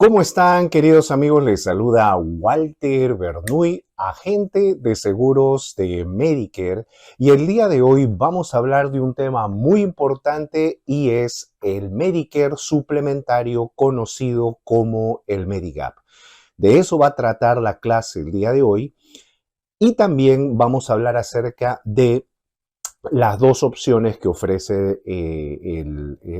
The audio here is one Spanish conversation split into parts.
¿Cómo están, queridos amigos? Les saluda Walter Bernuy, agente de seguros de Medicare, y el día de hoy vamos a hablar de un tema muy importante y es el Medicare suplementario conocido como el Medigap. De eso va a tratar la clase el día de hoy y también vamos a hablar acerca de las dos opciones que ofrece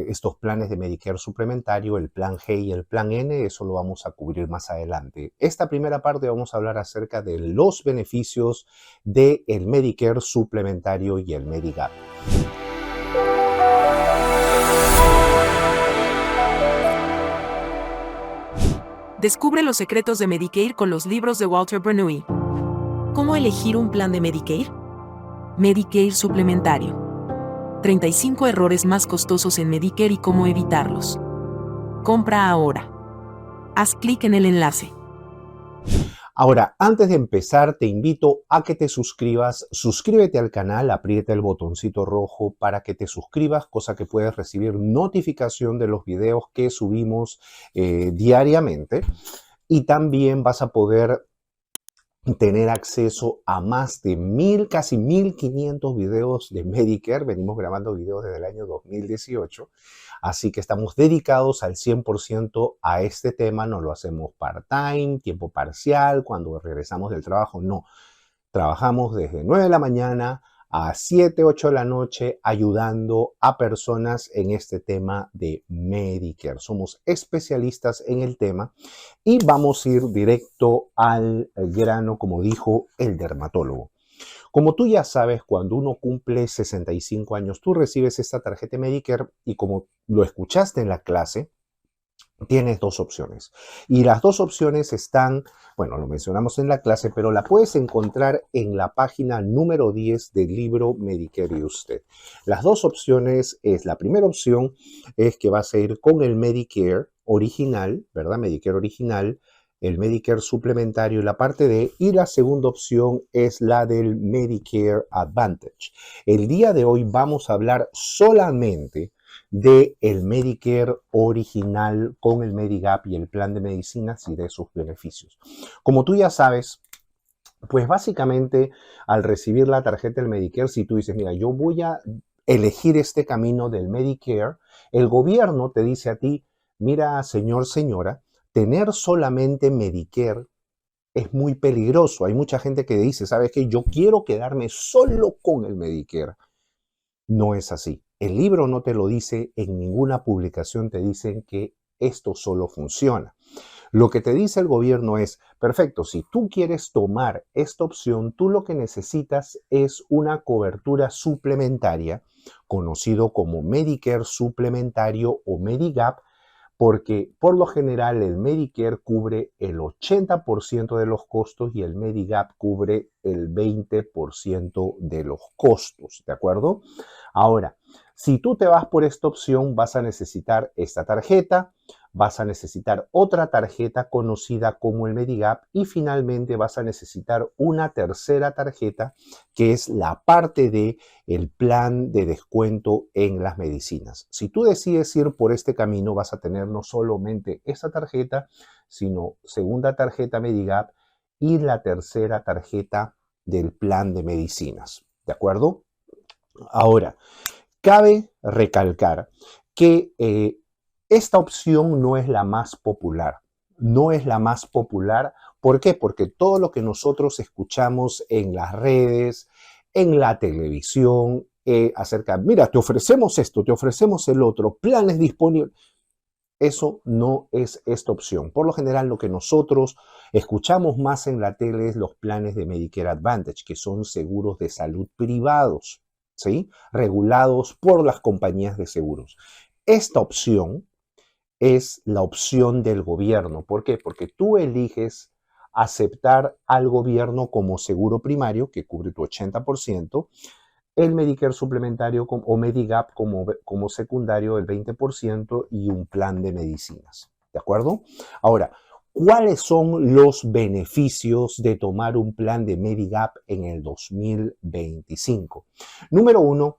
estos planes de Medicare suplementario, el plan G y el plan N. Eso lo vamos a cubrir más adelante. Esta primera parte vamos a hablar acerca de los beneficios del Medicare suplementario y el Medigap. Descubre los secretos de Medicare con los libros de Walter Bernuy. ¿Cómo elegir un plan de Medicare? Medicare suplementario. 35 errores más costosos en Medicare y cómo evitarlos. Compra ahora. Haz clic en el enlace. Ahora, antes de empezar, te invito a que te suscribas. Suscríbete al canal, aprieta el botoncito rojo para que te suscribas, cosa que puedes recibir notificación de los videos que subimos diariamente. Y también vas a poder tener acceso a más de casi 1500 videos de Medicare. Venimos grabando videos desde el año 2018, así que estamos dedicados al 100% a este tema. No lo hacemos part-time, tiempo parcial, cuando regresamos del trabajo, no. Trabajamos desde 9 de la mañana a 7, 8 de la noche ayudando a personas en este tema de Medicare. Somos especialistas en el tema y vamos a ir directo al grano, como dijo el dermatólogo. Como tú ya sabes, cuando uno cumple 65 años, tú recibes esta tarjeta Medicare y como lo escuchaste en la clase, tienes dos opciones. Y las dos opciones están, bueno, lo mencionamos en la clase, pero la puedes encontrar en la página número 10 del libro Medicare y Usted. Las dos opciones es, la primera opción es que vas a ir con el Medicare original, ¿verdad? Medicare original, el Medicare suplementario y la parte D, y la segunda opción es la del Medicare Advantage. El día de hoy vamos a hablar solamente de el Medicare original con el Medigap y el plan de medicinas y de sus beneficios. Como tú ya sabes, pues básicamente al recibir la tarjeta del Medicare, si tú dices, mira, yo voy a elegir este camino del Medicare, el gobierno te dice a ti, mira, señor, señora, tener solamente Medicare es muy peligroso. Hay mucha gente que dice, ¿sabes qué? Yo quiero quedarme solo con el Medicare. No es así. El libro no te lo dice, en ninguna publicación te dicen que esto solo funciona. Lo que te dice el gobierno es, perfecto, si tú quieres tomar esta opción, tú lo que necesitas es una cobertura suplementaria, conocido como Medicare suplementario o Medigap, porque por lo general el Medicare cubre el 80% de los costos y el Medigap cubre el 20% de los costos, ¿de acuerdo? Ahora, si tú te vas por esta opción, vas a necesitar esta tarjeta, vas a necesitar otra tarjeta conocida como el Medigap y finalmente vas a necesitar una tercera tarjeta que es la parte de el plan de descuento en las medicinas. Si tú decides ir por este camino, vas a tener no solamente esa tarjeta, sino segunda tarjeta Medigap y la tercera tarjeta del plan de medicinas. ¿De acuerdo? Ahora, cabe recalcar que esta opción no es la más popular. No es la más popular. ¿Por qué? Porque todo lo que nosotros escuchamos en las redes, en la televisión, acerca, mira, te ofrecemos esto, te ofrecemos el otro, planes disponibles. Eso no es esta opción. Por lo general, lo que nosotros escuchamos más en la tele es los planes de Medicare Advantage, que son seguros de salud privados, ¿sí? Regulados por las compañías de seguros. Esta opción es la opción del gobierno. ¿Por qué? Porque tú eliges aceptar al gobierno como seguro primario, que cubre tu 80%, el Medicare suplementario o Medigap como secundario del 20% y un plan de medicinas. ¿De acuerdo? Ahora, ¿cuáles son los beneficios de tomar un plan de Medigap en el 2025? Número uno,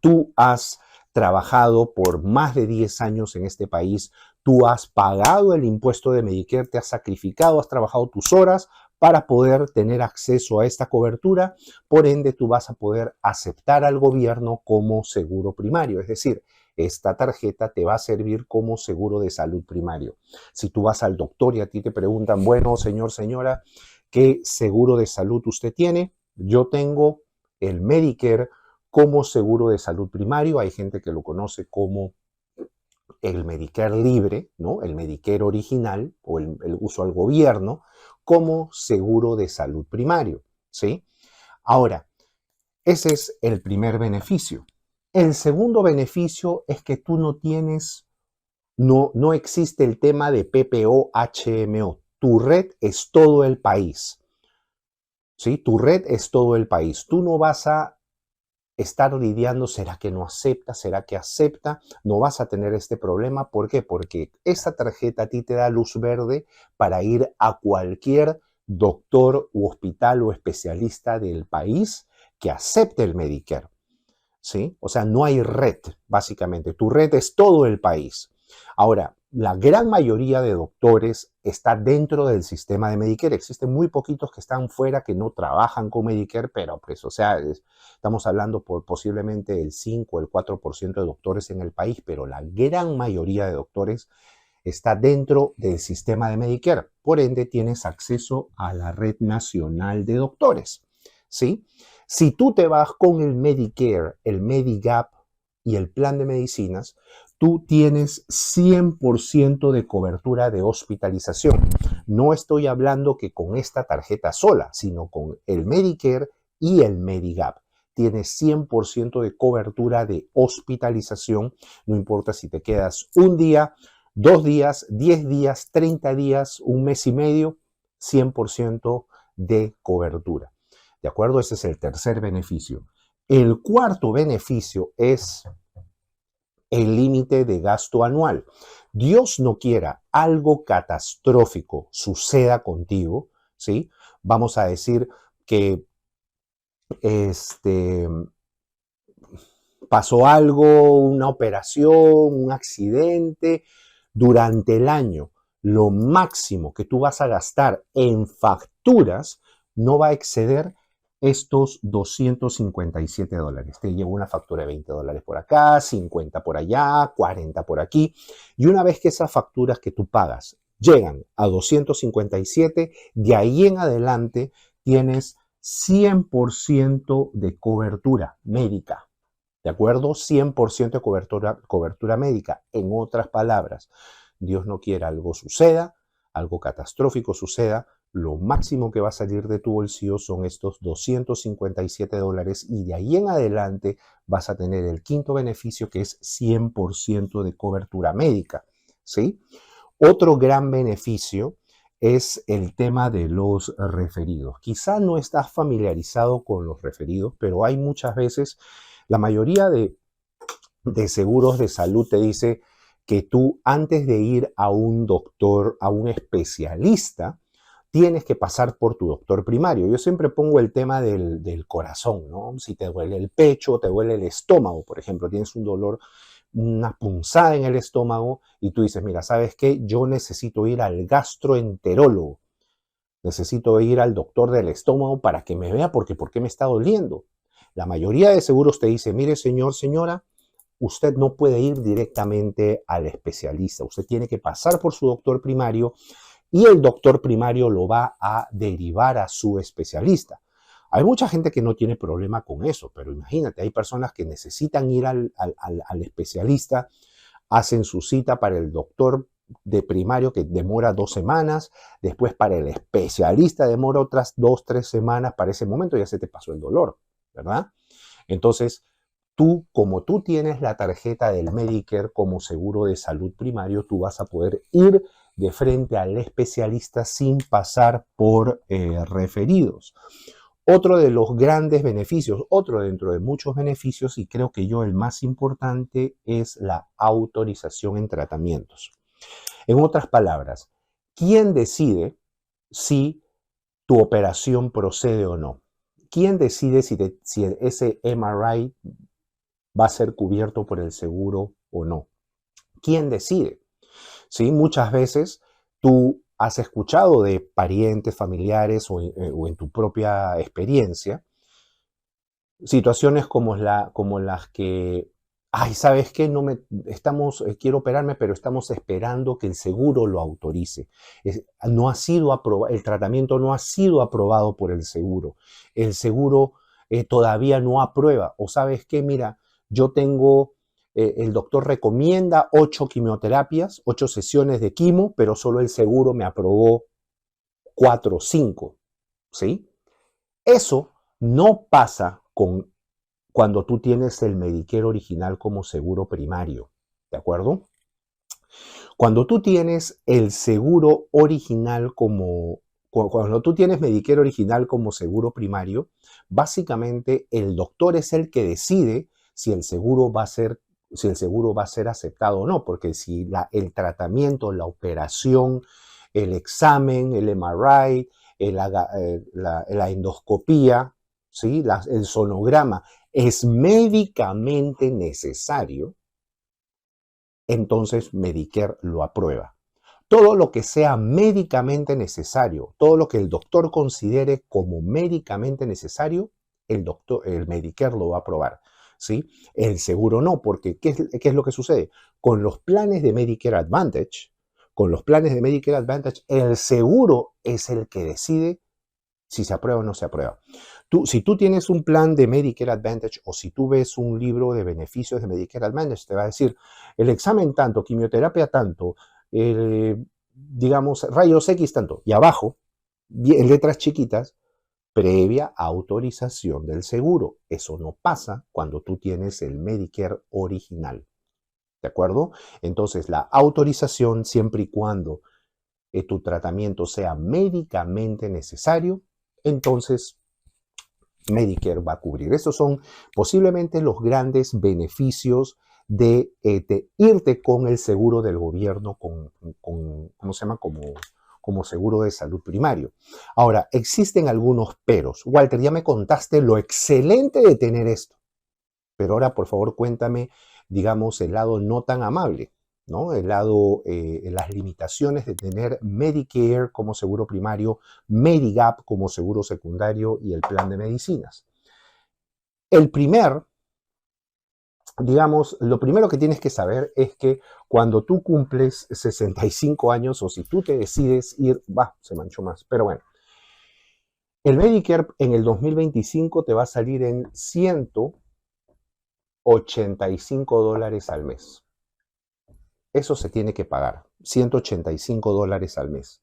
tú has trabajado por más de 10 años en este país, Tú has pagado el impuesto de Medicare, te has sacrificado, has trabajado tus horas para poder tener acceso a esta cobertura. Por ende, tú vas a poder aceptar al gobierno como seguro primario. Es decir, esta tarjeta te va a servir como seguro de salud primario. Si tú vas al doctor y a ti te preguntan, bueno, señor, señora, ¿qué seguro de salud usted tiene? Yo tengo el Medicare como seguro de salud primario. Hay gente que lo conoce como el Medicare libre, ¿no? El Medicare original o el uso al gobierno como seguro de salud primario, ¿sí? Ahora, ese es el primer beneficio. El segundo beneficio es que tú no tienes, no existe el tema de PPO, HMO. Tu red es todo el país, ¿sí? Tu red es todo el país. Tú no vas a estar lidiando, ¿será que no acepta? ¿Será que acepta? No vas a tener este problema. ¿Por qué? Porque esta tarjeta a ti te da luz verde para ir a cualquier doctor u hospital o especialista del país que acepte el Medicare, ¿sí? O sea, no hay red, básicamente. Tu red es todo el país. Ahora, la gran mayoría de doctores está dentro del sistema de Medicare. Existen muy poquitos que están fuera, que no trabajan con Medicare, pero pues, o sea, estamos hablando por posiblemente el 5 o el 4% de doctores en el país, pero la gran mayoría de doctores está dentro del sistema de Medicare. Por ende, tienes acceso a la red nacional de doctores, ¿sí? Si tú te vas con el Medicare, el Medigap y el plan de medicinas, tú tienes 100% de cobertura de hospitalización. No estoy hablando que con esta tarjeta sola, sino con el Medicare y el Medigap. Tienes 100% de cobertura de hospitalización, no importa si te quedas un día, 2 días, 10 días, 30 días, un mes y medio, 100% de cobertura. ¿De acuerdo? Ese es el tercer beneficio. El cuarto beneficio es el límite de gasto anual. Dios no quiera algo catastrófico suceda contigo, ¿sí? Vamos a decir que pasó algo, una operación, un accidente durante el año. Lo máximo que tú vas a gastar en facturas no va a exceder estos $257. Te llegó una factura de $20 por acá, 50 por allá, 40 por aquí. Y una vez que esas facturas que tú pagas llegan a 257, de ahí en adelante tienes 100% de cobertura médica. ¿De acuerdo? 100% de cobertura médica. En otras palabras, Dios no quiera algo suceda, algo catastrófico suceda, lo máximo que va a salir de tu bolsillo son estos $257 y de ahí en adelante vas a tener el quinto beneficio que es 100% de cobertura médica, ¿sí? Otro gran beneficio es el tema de los referidos. Quizá no estás familiarizado con los referidos, pero hay muchas veces, la mayoría de seguros de salud te dice que tú antes de ir a un doctor, a un especialista, tienes que pasar por tu doctor primario. Yo siempre pongo el tema del corazón, ¿no? Si te duele el pecho, te duele el estómago, por ejemplo, tienes un dolor, una punzada en el estómago y tú dices, mira, ¿sabes qué? Yo necesito ir al gastroenterólogo. Necesito ir al doctor del estómago para que me vea porque ¿por qué me está doliendo? La mayoría de seguros te dice, mire señor, señora, usted no puede ir directamente al especialista. Usted tiene que pasar por su doctor primario y el doctor primario lo va a derivar a su especialista. Hay mucha gente que no tiene problema con eso, pero imagínate, hay personas que necesitan ir al especialista, hacen su cita para el doctor de primario que demora 2 semanas, después para el especialista demora otras 2, 3 semanas, para ese momento ya se te pasó el dolor, ¿verdad? Entonces, como tú tienes la tarjeta del Medicare como seguro de salud primario, tú vas a poder ir de frente al especialista sin pasar por referidos. Otro de los grandes beneficios, otro dentro de muchos beneficios, y creo que yo el más importante, es la autorización en tratamientos. En otras palabras, ¿quién decide si tu operación procede o no? ¿Quién decide si ese MRI va a ser cubierto por el seguro o no? ¿Quién decide? ¿sí? Muchas veces tú has escuchado de parientes, familiares o en tu propia experiencia situaciones como las que, ay, ¿sabes qué? No me, estamos, quiero operarme, pero estamos esperando que el seguro lo autorice. No ha sido aprobado, el tratamiento no ha sido aprobado por el seguro. El seguro todavía no aprueba. O ¿sabes qué? Mira, yo tengo, el doctor recomienda 8 quimioterapias, 8 sesiones de quimo, pero solo el seguro me aprobó 4 o 5, ¿sí? Eso no pasa cuando tú tienes el Medicare original como seguro primario, ¿de acuerdo? Cuando tú tienes el seguro original cuando tú tienes Medicare original como seguro primario, básicamente el doctor es el que decide si el seguro va a ser, si el seguro va a ser aceptado o no, porque si el tratamiento, la operación, el examen, el MRI, la endoscopía, ¿sí? El sonograma es médicamente necesario, entonces Medicare lo aprueba. Todo lo que sea médicamente necesario, todo lo que el doctor considere como médicamente necesario, el Medicare lo va a aprobar, ¿sí? El seguro no, porque ¿qué es lo que sucede? Con los planes de Medicare Advantage, el seguro es el que decide si se aprueba o no se aprueba. Si tú tienes un plan de Medicare Advantage o si tú ves un libro de beneficios de Medicare Advantage, te va a decir el examen tanto, quimioterapia tanto, digamos, rayos X tanto. Y abajo, en letras chiquitas, previa autorización del seguro. Eso no pasa cuando tú tienes el Medicare original. ¿De acuerdo? Entonces, la autorización, siempre y cuando tu tratamiento sea médicamente necesario, entonces Medicare va a cubrir. Estos son posiblemente los grandes beneficios de irte con el seguro del gobierno, ¿cómo se llama? Como seguro de salud primario. Ahora, existen algunos peros. Walter, ya me contaste lo excelente de tener esto, pero ahora por favor cuéntame, digamos, el lado no tan amable, ¿no? El lado, las limitaciones de tener Medicare como seguro primario, Medigap como seguro secundario y el plan de medicinas. El primer, digamos, lo primero que tienes que saber es que cuando tú cumples 65 años o si tú te decides ir, se manchó más, pero bueno, el Medicare en el 2025 te va a salir en $185 al mes. Eso se tiene que pagar, $185 al mes.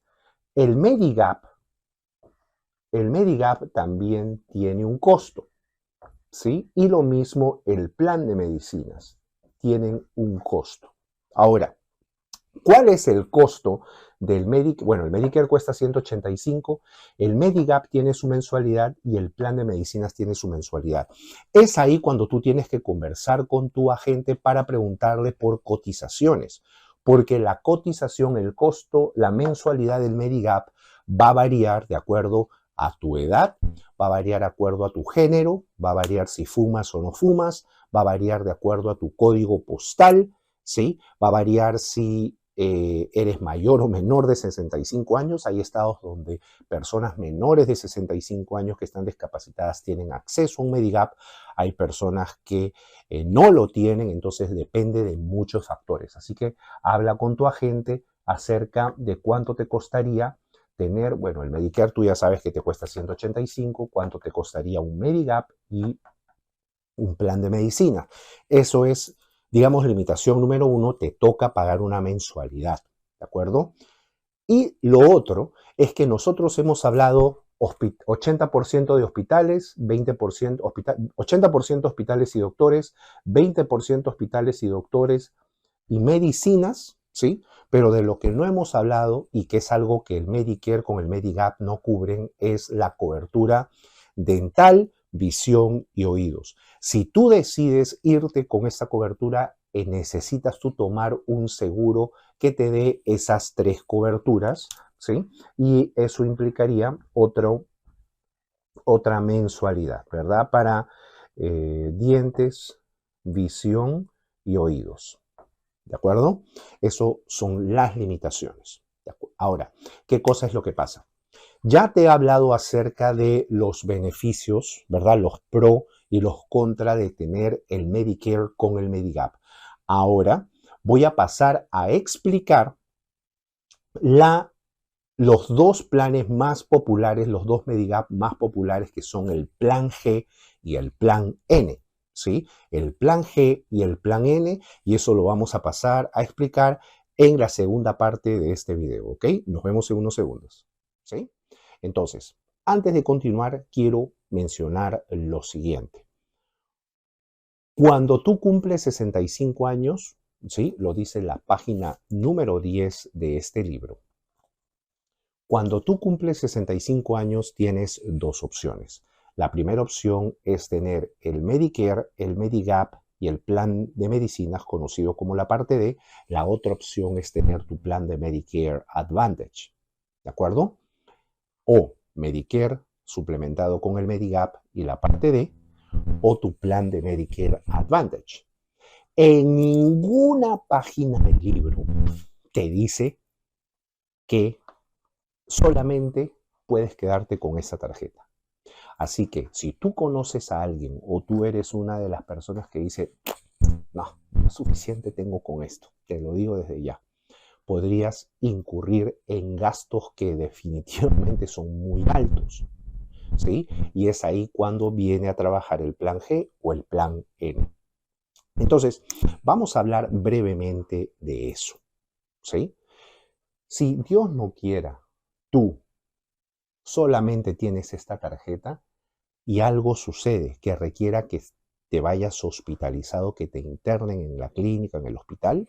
El Medigap también tiene un costo, ¿sí? Y lo mismo el plan de medicinas, tienen un costo. Ahora, ¿cuál es el costo del Medicare? Bueno, el Medicare cuesta 185, el Medigap tiene su mensualidad y el plan de medicinas tiene su mensualidad. Es ahí cuando tú tienes que conversar con tu agente para preguntarle por cotizaciones, porque la cotización, el costo, la mensualidad del Medigap va a variar de acuerdo a tu edad, va a variar de acuerdo a tu género, va a variar si fumas o no fumas, va a variar de acuerdo a tu código postal, ¿sí? Va a variar si eres mayor o menor de 65 años. Hay estados donde personas menores de 65 años que están discapacitadas tienen acceso a un Medigap. Hay personas que no lo tienen, entonces depende de muchos factores. Así que habla con tu agente acerca de cuánto te costaría tener, bueno, el Medicare tú ya sabes que te cuesta 185, cuánto te costaría un Medigap y un plan de medicina. Eso es, digamos, limitación número 1, te toca pagar una mensualidad, ¿de acuerdo? Y lo otro es que nosotros hemos hablado 80% de hospitales, 20% 80% hospitales y doctores, 20% hospitales y doctores y medicinas, ¿sí? Pero de lo que no hemos hablado y que es algo que el Medicare con el Medigap no cubren es la cobertura dental, visión y oídos. Si tú decides irte con esta cobertura, necesitas tú tomar un seguro que te dé esas 3 coberturas, ¿sí? Y eso implicaría otra mensualidad, ¿verdad? Para dientes, visión y oídos. ¿De acuerdo? Eso son las limitaciones. Ahora, ¿qué cosa es lo que pasa? Ya te he hablado acerca de los beneficios, ¿verdad? Los pro y los contra de tener el Medicare con el Medigap. Ahora voy a pasar a explicar los dos planes más populares, los dos Medigap más populares, que son el plan G y el plan N. ¿Sí? El plan G y el plan N, y eso lo vamos a pasar a explicar en la segunda parte de este video, ¿ok? Nos vemos en unos segundos, ¿sí? Entonces, antes de continuar, quiero mencionar lo siguiente. Cuando tú cumples 65 años, ¿sí? Lo dice la página número 10 de este libro. Cuando tú cumples 65 años, tienes dos opciones. La primera opción es tener el Medicare, el Medigap y el plan de medicinas conocido como la parte D. La otra opción es tener tu plan de Medicare Advantage. ¿De acuerdo? O Medicare suplementado con el Medigap y la parte D, o tu plan de Medicare Advantage. En ninguna página del libro te dice que solamente puedes quedarte con esa tarjeta. Así que si tú conoces a alguien o tú eres una de las personas que dice, no, suficiente tengo con esto, te lo digo desde ya, podrías incurrir en gastos que definitivamente son muy altos, ¿sí? Y es ahí cuando viene a trabajar el plan G o el plan N. Entonces, vamos a hablar brevemente de eso, ¿sí? Si Dios no quiera, tú solamente tienes esta tarjeta y algo sucede que requiera que te vayas hospitalizado, que te internen en la clínica, en el hospital,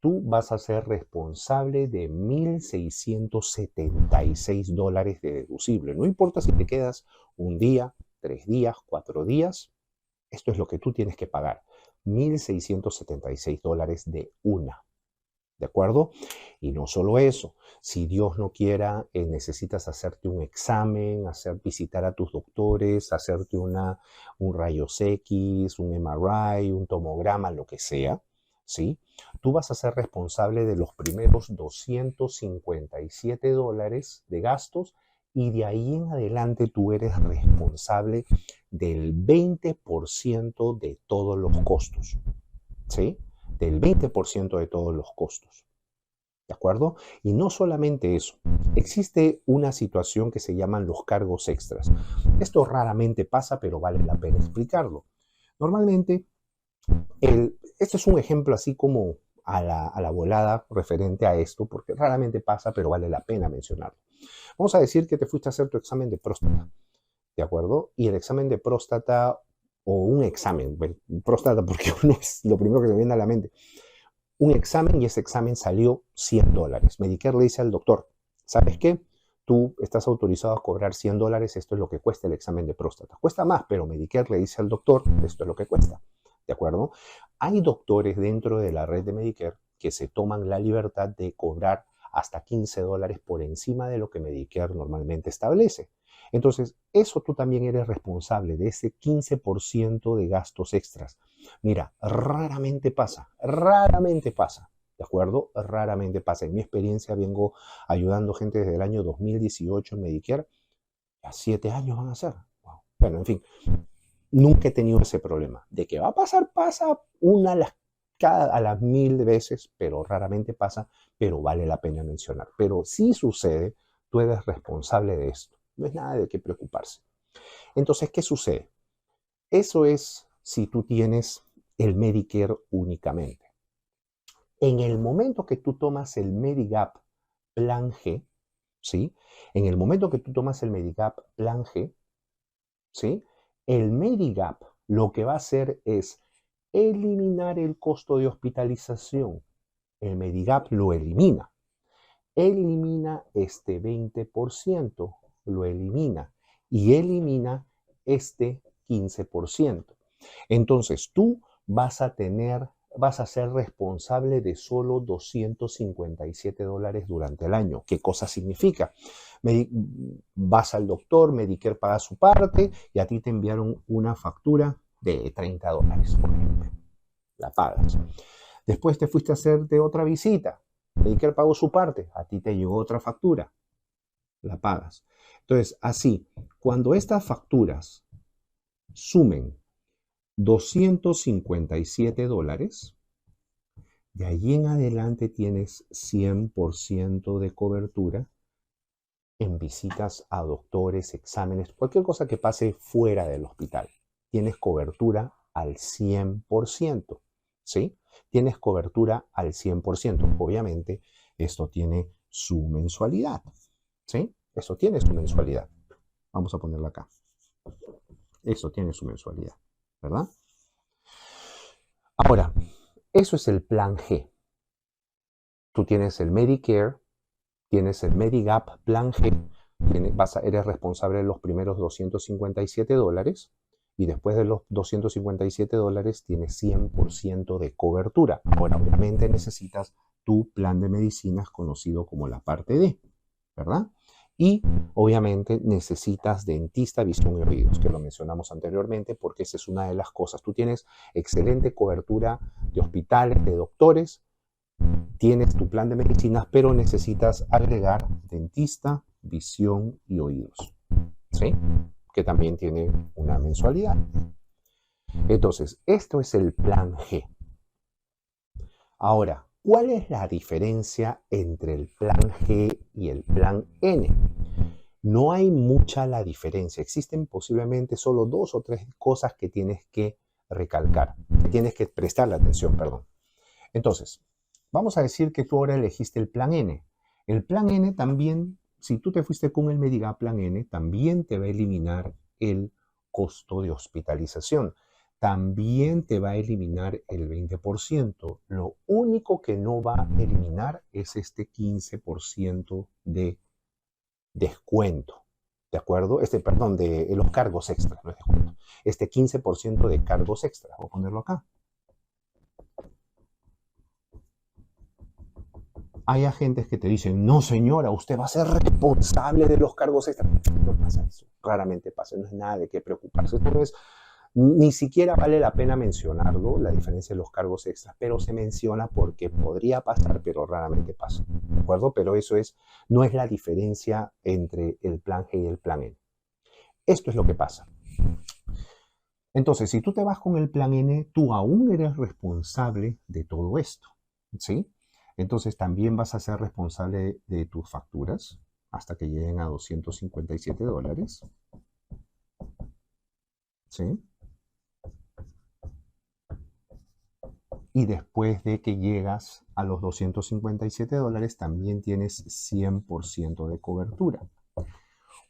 tú vas a ser responsable de $1,676 de deducible. No importa si te quedas un día, 3 días, 4 días, esto es lo que tú tienes que pagar. $1,676 de una. ¿De acuerdo? Y no solo eso, si Dios no quiera, necesitas hacerte un examen, visitar a tus doctores, hacerte un rayos X, un MRI, un tomograma, lo que sea, ¿sí? Tú vas a ser responsable de los primeros $257 de gastos y de ahí en adelante tú eres responsable del 20% de todos los costos, ¿sí? Del 20% de todos los costos. ¿De acuerdo? Y no solamente eso, existe una situación que se llaman los cargos extras. Esto raramente pasa, pero vale la pena explicarlo. Normalmente, este es un ejemplo así como a la volada referente a esto, porque raramente pasa, pero vale la pena mencionarlo. Vamos a decir que te fuiste a hacer tu examen de próstata, ¿de acuerdo? Y el examen de próstata, o un examen, bueno, próstata porque uno es lo primero que me viene a la mente, un examen y ese examen salió $100. Medicare le dice al doctor, ¿sabes qué? Tú estás autorizado a cobrar $100, esto es lo que cuesta el examen de próstata. Cuesta más, pero Medicare le dice al doctor, esto es lo que cuesta. ¿De acuerdo? Hay doctores dentro de la red de Medicare que se toman la libertad de cobrar hasta $15 por encima de lo que Medicare normalmente establece. Entonces, eso tú también eres responsable de ese 15% de gastos extras. Mira, raramente pasa, ¿de acuerdo? Raramente pasa. En mi experiencia vengo ayudando gente desde el año 2018 en Medicare. A 7 años van a ser. Wow. Bueno, en fin, nunca he tenido ese problema. De que va a pasar, pasa a las 1000 veces, pero raramente pasa, pero vale la pena mencionar. Pero si sucede, tú eres responsable de esto. No es nada de qué preocuparse. Entonces, ¿qué sucede? Eso es si tú tienes el Medicare únicamente. En el momento que tú tomas el Medigap Plan G, ¿sí? En el momento que tú tomas el Medigap Plan G, ¿sí? El Medigap lo que va a hacer es eliminar el costo de hospitalización. El Medigap lo elimina. Elimina este 20%, lo elimina. Y elimina este 15%. Entonces tú vas a ser responsable de solo $257 durante el año. ¿Qué cosa significa? Vas al doctor, Medicare paga su parte y a ti te enviaron una factura de $30, por ejemplo. La pagas. Después te fuiste a hacerte otra visita. Medicare pagó su parte. A ti te llegó otra factura. La pagas. Entonces, así, cuando estas facturas sumen $257, de allí en adelante tienes 100% de cobertura en visitas a doctores, exámenes, cualquier cosa que pase fuera del hospital. Tienes cobertura al 100%, ¿sí? Tienes cobertura al 100%. Obviamente, esto tiene su mensualidad, ¿sí? Eso tiene su mensualidad. Vamos a ponerlo acá. Eso tiene su mensualidad, ¿verdad? Ahora, eso es el plan G. Tú tienes el Medicare, tienes el Medigap plan G, eres responsable de los primeros $257 y después de los $257 tienes 100% de cobertura. Ahora, obviamente necesitas tu plan de medicinas conocido como la parte D, ¿verdad? Y obviamente necesitas dentista, visión y oídos, que lo mencionamos anteriormente porque esa es una de las cosas. Tú tienes excelente cobertura de hospitales, de doctores, tienes tu plan de medicinas, pero necesitas agregar dentista, visión y oídos, ¿sí? Que también tiene una mensualidad. Entonces, esto es el plan G. Ahora, ¿cuál es la diferencia entre el plan G y el plan N? No hay mucha la diferencia. Existen posiblemente solo 2 o 3 cosas que tienes que recalcar, que tienes que prestarle atención, perdón. Entonces, vamos a decir que tú ahora elegiste el plan N. El plan N también, si tú te fuiste con el Medigap plan N, también te va a eliminar el costo de hospitalización. También te va a eliminar el 20%. Lo único que no va a eliminar es este 15% de descuento. ¿De acuerdo? Perdón, de los cargos extras, no es descuento. Este 15% de cargos extras. Voy a ponerlo acá. Hay agentes que te dicen, no señora, usted va a ser responsable de los cargos extras. No pasa eso, raramente pasa, no es nada de qué preocuparse. Esto no es, ni siquiera vale la pena mencionarlo, la diferencia de los cargos extras, pero se menciona porque podría pasar, pero raramente pasa, ¿de acuerdo? Pero eso no es la diferencia entre el plan G y el plan N. Esto es lo que pasa. Entonces, si tú te vas con el plan N, tú aún eres responsable de todo esto, ¿sí? Entonces también vas a ser responsable de tus facturas hasta que lleguen a $257. ¿Sí? Y después de que llegas a los $257, también tienes 100% de cobertura.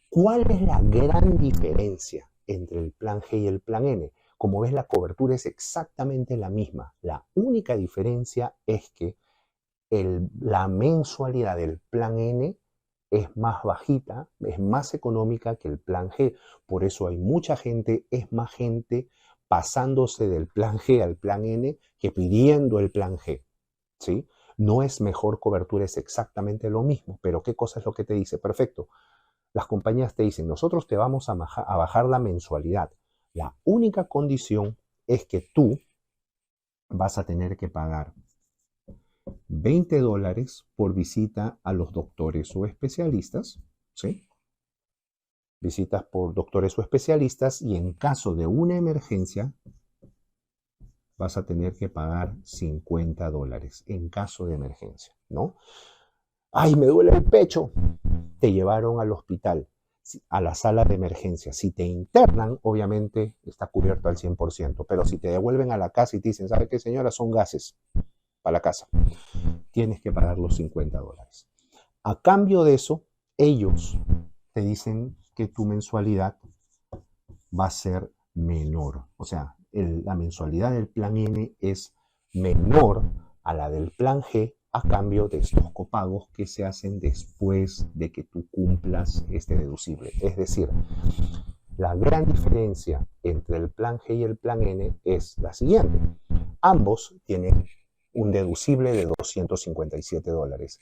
¿Cuál es la gran diferencia entre el plan G y el plan N? Como ves, la cobertura es exactamente la misma. La única diferencia es que la mensualidad del plan N es más bajita, es más económica que el plan G. Por eso hay mucha gente, es más gente pasándose del plan G al plan N que pidiendo el plan G, ¿sí? No es mejor cobertura, es exactamente lo mismo. Pero ¿qué cosa es lo que te dice? Perfecto. Las compañías te dicen, nosotros te vamos a bajar la mensualidad. La única condición es que tú vas a tener que pagar $20 por visita a los doctores o especialistas, ¿sí? Visitas por doctores o especialistas y en caso de una emergencia vas a tener que pagar $50 en caso de emergencia, ¿no? ¡Ay, me duele el pecho! Te llevaron al hospital, a la sala de emergencia. Si te internan, obviamente está cubierto al 100%, pero si te devuelven a la casa y te dicen, ¿sabe qué, señora? Son gases para la casa. Tienes que pagar los $50. A cambio de eso, ellos te dicen que tu mensualidad va a ser menor. O sea, la mensualidad del plan N es menor a la del plan G a cambio de estos copagos que se hacen después de que tú cumplas este deducible. Es decir, la gran diferencia entre el plan G y el plan N es la siguiente. Ambos tienen un deducible de $257.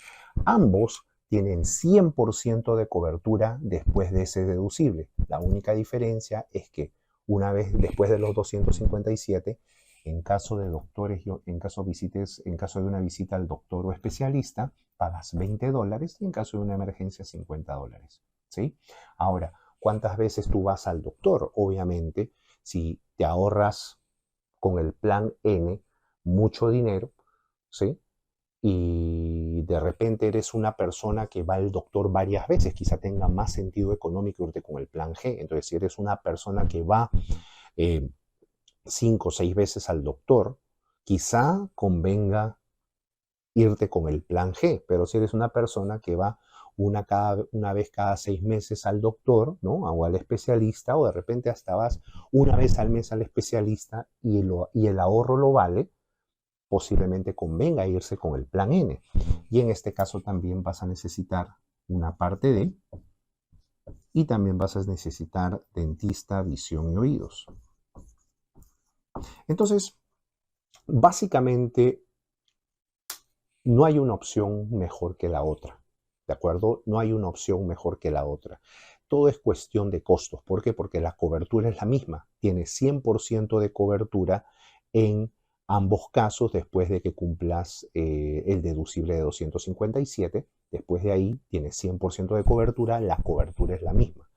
Ambos tienen 100% de cobertura después de ese deducible. La única diferencia es que una vez después de los 257, que en caso de doctores, en caso de una visita al doctor o especialista, pagas $20 y en caso de una emergencia $50, ¿sí? Ahora, ¿cuántas veces tú vas al doctor? Obviamente, si te ahorras con el plan N mucho dinero, ¿sí? Y de repente eres una persona que va al doctor varias veces, quizá tenga más sentido económico irte con el plan G. Entonces, si eres una persona que va 5 o 6 veces al doctor, quizá convenga irte con el plan G, pero si eres una persona que va una vez cada 6 meses al doctor, ¿no? O al especialista, o de repente hasta vas una vez al mes al especialista y el ahorro lo vale, posiblemente convenga irse con el plan N. Y en este caso también vas a necesitar una parte D y también vas a necesitar dentista, visión y oídos. Entonces, básicamente, no hay una opción mejor que la otra, ¿de acuerdo? No hay una opción mejor que la otra. Todo es cuestión de costos. ¿Por qué? Porque la cobertura es la misma. Tienes 100% de cobertura en ambos casos después de que cumplas el deducible de 257. Después de ahí tienes 100% de cobertura, la cobertura es la misma,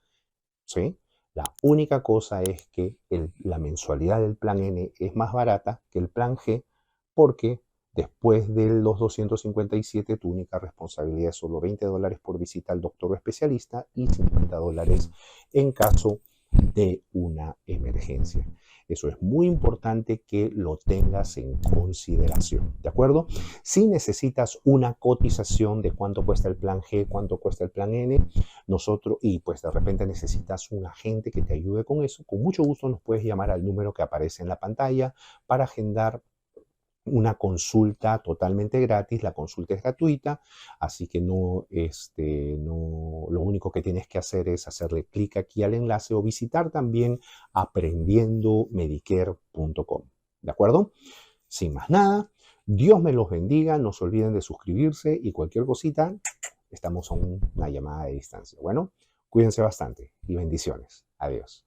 ¿sí? La única cosa es que la mensualidad del plan N es más barata que el plan G porque después de los 257 tu única responsabilidad es solo $20 por visita al doctor o especialista y $50 en caso de una emergencia. Eso es muy importante que lo tengas en consideración, ¿de acuerdo? Si necesitas una cotización de cuánto cuesta el plan G, cuánto cuesta el plan N, y pues de repente necesitas un agente que te ayude con eso, con mucho gusto nos puedes llamar al número que aparece en la pantalla para agendar una consulta totalmente gratis. La consulta es gratuita, así que lo único que tienes que hacer es hacerle clic aquí al enlace o visitar también aprendiendomedicare.com. ¿De acuerdo? Sin más nada, Dios me los bendiga, no se olviden de suscribirse y cualquier cosita, estamos a una llamada de distancia. Bueno, cuídense bastante y bendiciones. Adiós.